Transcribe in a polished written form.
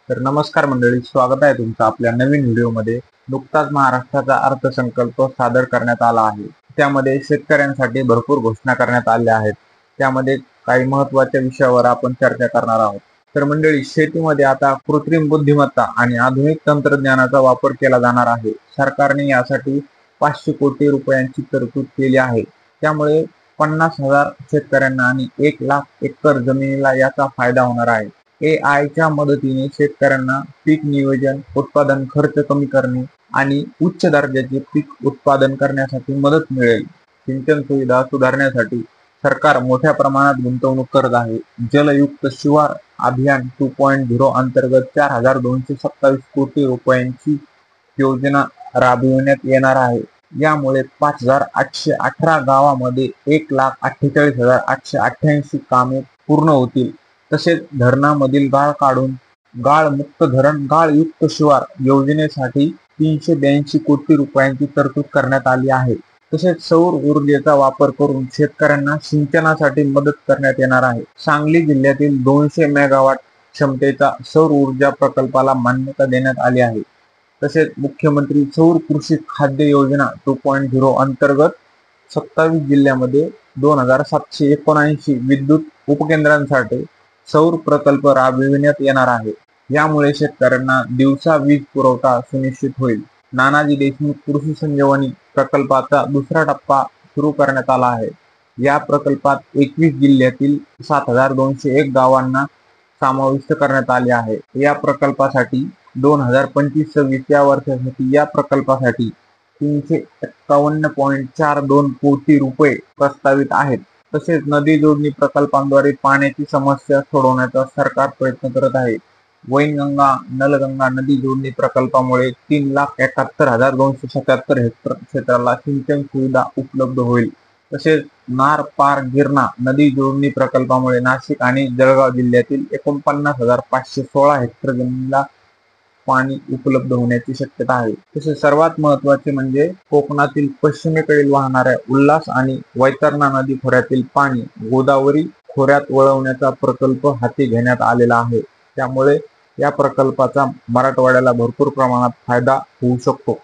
तर नमस्कार मंडळी, स्वागत आहे तुमचं आपल्या नवीन व्हिडिओमध्ये। नुकताच महाराष्ट्राचा अर्थसंकल्प सादर करण्यात आला आहे। त्यामध्ये शेतकऱ्यांसाठी भरपूर घोषणा करण्यात आल्या आहेत। त्यामध्ये काही महत्त्वाच्या विषयावर आपण चर्चा करणार आहोत। तर मंडळी, शेतीमध्ये आता कृत्रिम बुद्धिमत्ता आणि आधुनिक तंत्रज्ञानाचा वापर केला जाणार आहे। सरकारने यासाठी 500 कोटी रुपयांची तरतूद केली आहे। त्यामुळे 50,000 शेतकऱ्यांना आणि 1,00,000 एकर जमिनीला याचा फायदा होणार आहे। एआयच्या मदतीने शेतकऱ्यांना पीक नियोजन, उत्पादन खर्च कमी करणे आणि उच्च दर्जाचे पीक उत्पादन करण्यासाठी मदत मिळेल। सिंचन सुविधा सुधारण्यासाठी सरकार मोठ्या प्रमाणात गुंतवणूक करत आहे। जलयुक्त शिवार अभियान 2.0 अंतर्गत 4,227 कोटी रुपयांची योजना राबविण्यात येणार आहे। यामुळे 5,818 गावांमध्ये 1,48,888 कामे पूर्ण होतील। तसेच धरणामधील गाळ काढून गाळमुक्त धरण, गाळयुक्त शिवार योजनेसाठी 382 कोटी रुपयांची तरतूद करण्यात आली आहे। तसेच सौर ऊर्जेचा वापर करून शेतकऱ्यांना सिंचनासाठी मदत करण्यात येणार आहे। सांगली जिल्ह्यातील 200 मेगावॉट क्षमतेचा सौर ऊर्जा प्रकल्पाला मान्यता देण्यात आली आहे। तसेच मुख्यमंत्री सौर कृषी खाद्य योजना 2.0 अंतर्गत 27 जिल्ह्यामध्ये 2,779 विद्युत उपकेंद्रांसाठी सौर प्रकल्प राबविण्यात येणार आहे। यामुळे शेतकऱ्यांना दिवसा वीज पुरवठा सुनिश्चित होईल। नानाजी देशमुख कृषी संजीवनी प्रकल्पाचा दुसरा टप्पा सुरू करण्यात आला आहे। या प्रकल्पात 21 जिल्ह्यातील 7,201 गावांना समाविष्ट करण्यात आले आहे। या प्रकल्पासाठी 2025-26 या वर्षासाठी या प्रकल्पासाठी 351.42 कोटी रुपये प्रस्तावित आहेत। तसेच नदी जोडणी प्रकल्पांद्वारे पाण्याची समस्या सोडवण्याचा सरकार प्रयत्न करत आहे। वैनगंगा नलगंगा नदी जोडणी प्रकल्पामुळे 3,71,277 हेक्टर क्षेत्राला सिंचन सुविधा उपलब्ध होईल। तसेच नार पार गिरणा नदी जोडणी प्रकल्पामुळे नाशिक आणि जळगाव जिल्ह्यातील 49,516 हेक्टर जमिनीला पाणी उपलब्ध होण्याची शक्यता आहे। तसेच सर्वात महत्त्वाचे म्हणजे कोकणातील पश्चिमेकडील वाहणाऱ्या उल्हास आणि वैतरणा नदी खोऱ्यातील पाणी गोदावरी खोऱ्यात वळवण्याचा प्रकल्प हाती घेण्यात आलेला आहे। त्यामुळे या प्रकल्पाचा मराठवाड्याला भरपूर प्रमाणात फायदा होऊ शकतो।